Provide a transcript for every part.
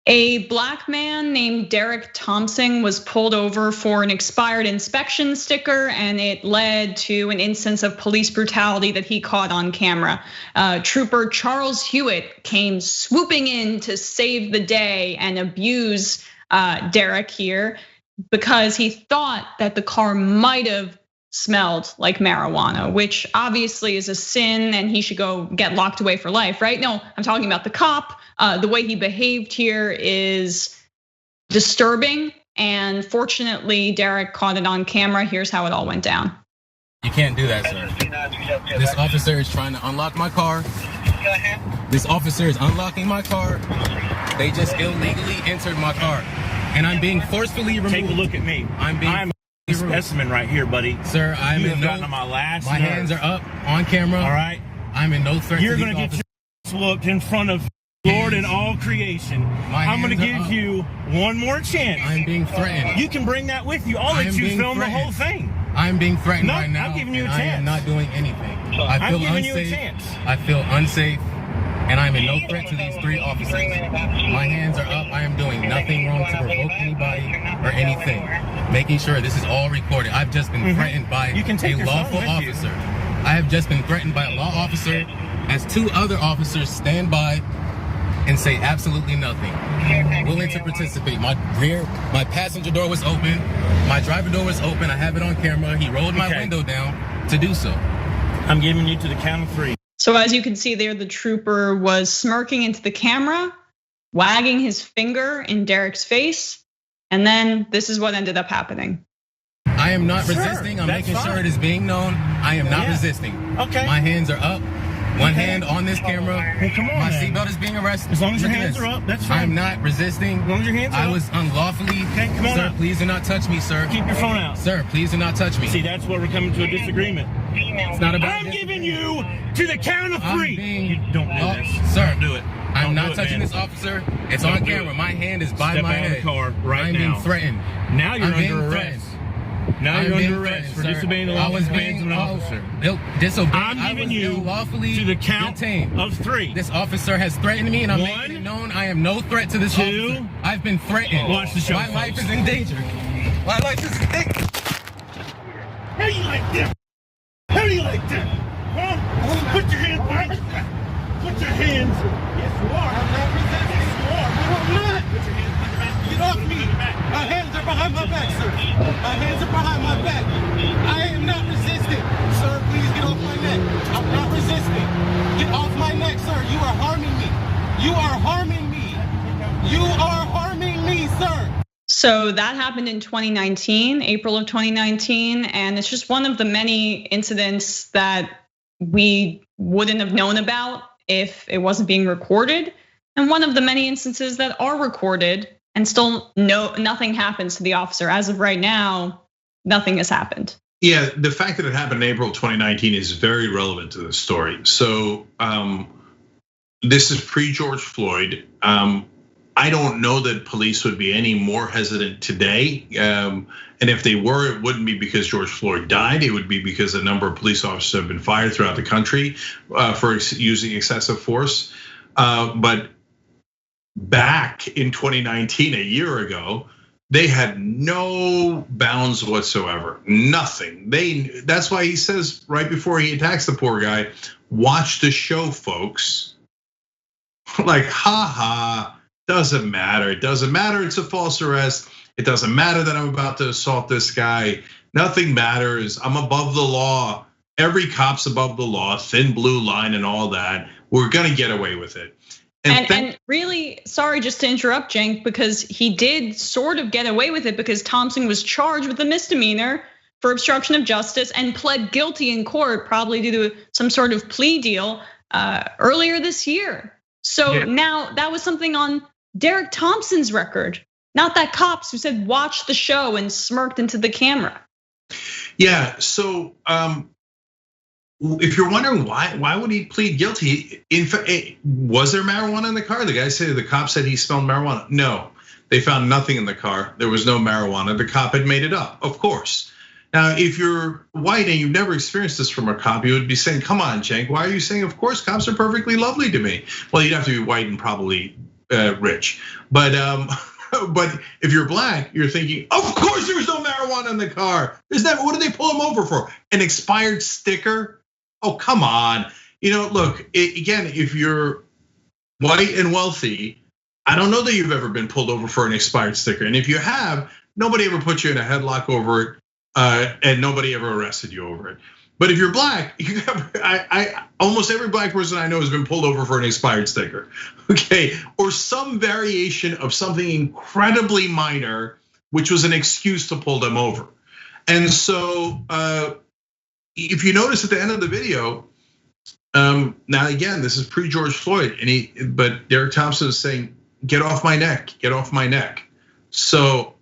A black man named Derek Thompson was pulled over for an expired inspection sticker, and it led to an instance of police brutality that he caught on camera. Trooper Charles Hewitt came swooping in to save the day and abuse Derek here because he thought that the car might have smelled like marijuana, which obviously is a sin and he should go get locked away for life, right? No, I'm talking about the cop. The way he behaved here is disturbing, and fortunately, Derek caught it on camera. Here's how it all went down. You can't do that, sir. This officer is trying to unlock my car. This officer is unlocking my car. They just illegally entered my car, and I'm being forcefully removed. Take a look at me. I'm a specimen right here, buddy. Sir, I'm in gotten on my last My nerve. hands are up on camera. All right. I'm in no threat. You're gonna get your whooped in front of Lord and all creation. I'm gonna give you one more chance. I'm being threatened. You can bring that with you. I'll let you film the whole thing. I'm being threatened right now. I'm giving you a chance. I am not doing anything. I'm giving you a chance. I feel unsafe, and I'm in no threat to these three officers. My hands are up. I am doing nothing wrong to provoke anybody or anything. Making sure this is all recorded. I've just been threatened by a lawful officer. I have just been threatened by a law officer as two other officers stand by and say absolutely nothing. Willing to participate. My passenger door was open. My driver door was open. I have it on camera. He rolled my window down to do so. I'm giving you to the count of 3. So as you can see there, the trooper was smirking into the camera, wagging his finger in Derek's face, and then this is what ended up happening. I am not resisting. I'm making sure it is being known. I am not resisting. Okay. My hands are up. One hand on this camera. Well, come on, my seatbelt is being arrested. As long as your hands are up, that's fine. I'm not resisting. As long as your hands are up. I was unlawfully. Okay, come on sir, up. please do not touch me, sir. Keep your phone out. Sir, please do not touch me. See, that's where we're coming to a disagreement. It's not about I'm giving you to the count of 3. You don't do this. Sir, don't do it. I'm not touching this officer. It's on camera. My hand is by my head. Step out of the car right I'm now. being threatened. Now you're I'm being under arrest. threatened. Now I'm you're being under arrest for sir. disobeying the I law was of an officer. Disobeying. I'm giving you lawfully to the count detained. of 3. This officer has threatened me, and I'm 1, making it known I am no threat to this 2. officer. I've been threatened. Watch the show, My life is in danger. My life is in danger. How do you like that? How do you like that? Huh? Put your hands back. Put your hands. Yes, you are. I'm not resisting. Yes, you are. No, I'm not. Put your hands behind your back. Get off me. My hands are behind my back, sir. My hands are behind my back. I am not resisting. Sir, please get off my neck. I'm not resisting. Get off my neck, sir. You are harming me. You are harming me. You are harming me, sir. So that happened in 2019, April of 2019, and it's just one of the many incidents that we wouldn't have known about if it wasn't being recorded, and one of the many instances that are recorded and still nothing happens to the officer. As of right now, nothing has happened. Yeah, the fact that it happened in April 2019 is very relevant to the story. So this is pre-George Floyd. I don't know that police would be any more hesitant today. And if they were, it wouldn't be because George Floyd died. It would be because a number of police officers have been fired throughout the country for using excessive force. But back in 2019, a year ago, they had no bounds whatsoever, nothing. That's why he says right before he attacks the poor guy, watch the show, folks. Like, ha, doesn't matter. It doesn't matter, it's a false arrest. It doesn't matter that I'm about to assault this guy. Nothing matters, I'm above the law. Every cop's above the law, thin blue line and all that. We're gonna get away with it. And really, sorry, just to interrupt, Cenk, because he did sort of get away with it because Thompson was charged with a misdemeanor for obstruction of justice and pled guilty in court, probably due to some sort of plea deal earlier this year. So now that was something on Derek Thompson's record, not that cops who said watch the show and smirked into the camera. Yeah, so if you're wondering why would he plead guilty? In fact, was there marijuana in the car? The cop said he smelled marijuana. No, they found nothing in the car. There was no marijuana. The cop had made it up, of course. Now, if you're white and you've never experienced this from a cop, you would be saying, come on, Cenk, why are you saying, of course, cops are perfectly lovely to me? Well, you'd have to be white and probably rich. But if you're black, you're thinking, of course there's no marijuana in the car. There's never. What did they pull him over for? An expired sticker? Oh, come on. Look, again, if you're white and wealthy, I don't know that you've ever been pulled over for an expired sticker. And if you have, nobody ever put you in a headlock over it, and nobody ever arrested you over it. But if you're black, almost every black person I know has been pulled over for an expired sticker, okay? Or some variation of something incredibly minor, which was an excuse to pull them over. And so if you notice at the end of the video, now again, this is pre-George Floyd, but Derek Thompson is saying, get off my neck, get off my neck. So,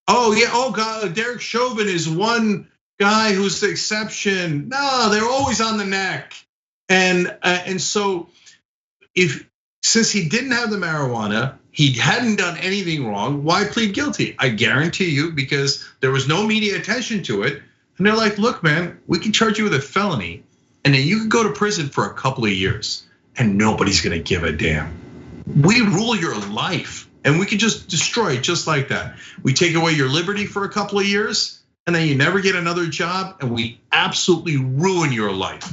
oh yeah, oh God, Derek Chauvin is one guy who's the exception. No, they're always on the neck. And so since he didn't have the marijuana, he hadn't done anything wrong, why plead guilty? I guarantee you, because there was no media attention to it. And they're like, look, man, we can charge you with a felony, and then you can go to prison for a couple of years, and nobody's gonna give a damn. We rule your life, and we can just destroy it just like that. We take away your liberty for a couple of years, and then you never get another job, and we absolutely ruin your life.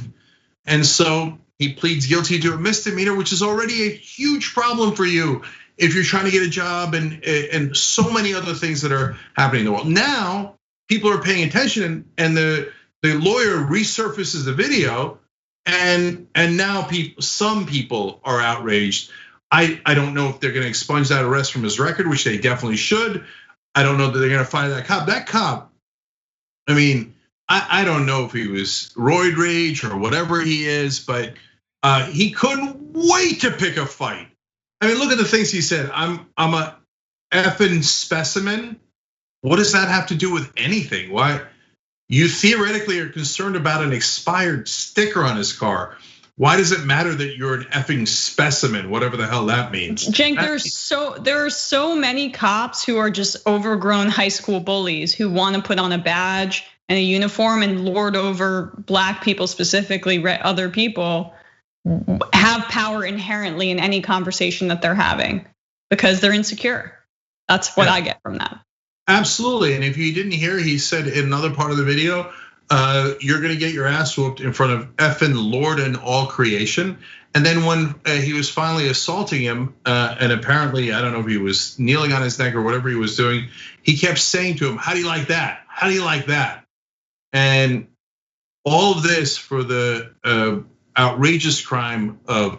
And so he pleads guilty to a misdemeanor, which is already a huge problem for you if you're trying to get a job and so many other things that are happening in the world. Now, people are paying attention, and the lawyer resurfaces the video, and now some people are outraged. I don't know if they're gonna expunge that arrest from his record, which they definitely should. I don't know that they're gonna fire that cop. That cop, I mean, I don't know if he was roid rage or whatever he is, but he couldn't wait to pick a fight. I mean, look at the things he said. I'm a effing specimen. What does that have to do with anything? Why? You theoretically are concerned about an expired sticker on his car. Why does it matter that you're an effing specimen, whatever the hell that means? Cenk, there are so many cops who are just overgrown high school bullies who want to put on a badge and a uniform and lord over black people, specifically other people, have power inherently in any conversation that they're having because they're insecure. That's what I get from that. Absolutely, and if you didn't hear, he said in another part of the video, you're gonna get your ass whooped in front of effing Lord and all creation. And then when he was finally assaulting him, and apparently, I don't know if he was kneeling on his neck or whatever he was doing, he kept saying to him, how do you like that? How do you like that? And all of this for the outrageous crime of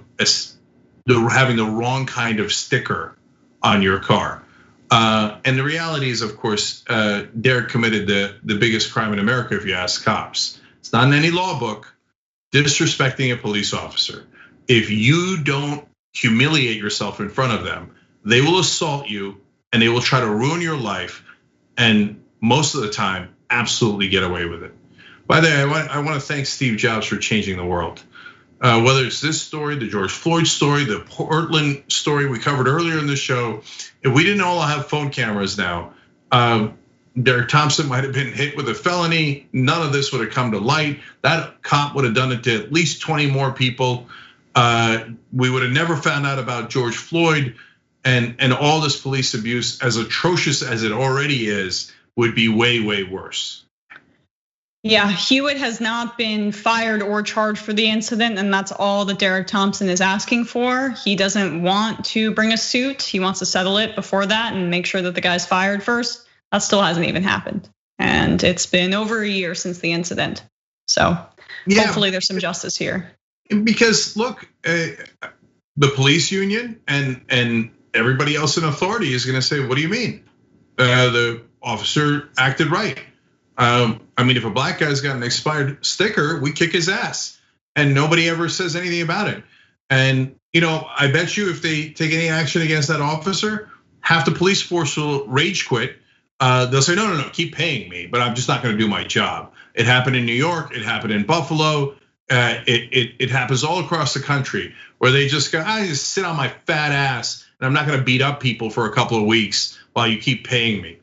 having the wrong kind of sticker on your car. And the reality is, of course, Derek committed the biggest crime in America, if you ask cops. It's not in any law book, disrespecting a police officer. If you don't humiliate yourself in front of them, they will assault you and they will try to ruin your life. And most of the time, absolutely get away with it. By the way, I want to thank Steve Jobs for changing the world. Whether it's this story, the George Floyd story, the Portland story we covered earlier in the show, if we didn't all have phone cameras now, Derek Thompson might have been hit with a felony. None of this would have come to light. That cop would have done it to at least 20 more people. We would have never found out about George Floyd, and all this police abuse, as atrocious as it already is, would be way, way worse. Yeah, Hewitt has not been fired or charged for the incident, and that's all that Derek Thompson is asking for. He doesn't want to bring a suit. He wants to settle it before that and make sure that the guy's fired first. That still hasn't even happened. And it's been over a year since the incident. So hopefully there's some justice here. Because look, the police union and everybody else in authority is gonna say, what do you mean? The officer acted right. I mean, if a black guy's got an expired sticker, we kick his ass, and nobody ever says anything about it. And I bet you if they take any action against that officer, half the police force will rage quit. They'll say, no, keep paying me, but I'm just not gonna do my job. It happened in New York, it happened in Buffalo, it happens all across the country where they just go, I just sit on my fat ass and I'm not gonna beat up people for a couple of weeks while you keep paying me.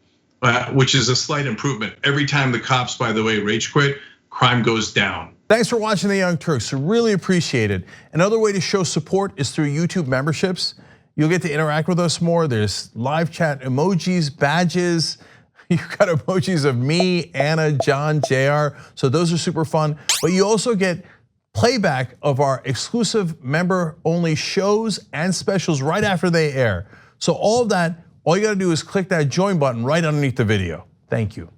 Which is a slight improvement. Every time the cops, by the way, rage quit, crime goes down. Thanks for watching the Young Turks, really appreciate it. Another way to show support is through YouTube memberships. You'll get to interact with us more. There's live chat emojis, badges. You've got emojis of me, Anna, John, JR. So those are super fun. But you also get playback of our exclusive member-only shows and specials right after they air. So all of that, all you gotta do is click that join button right underneath the video. Thank you.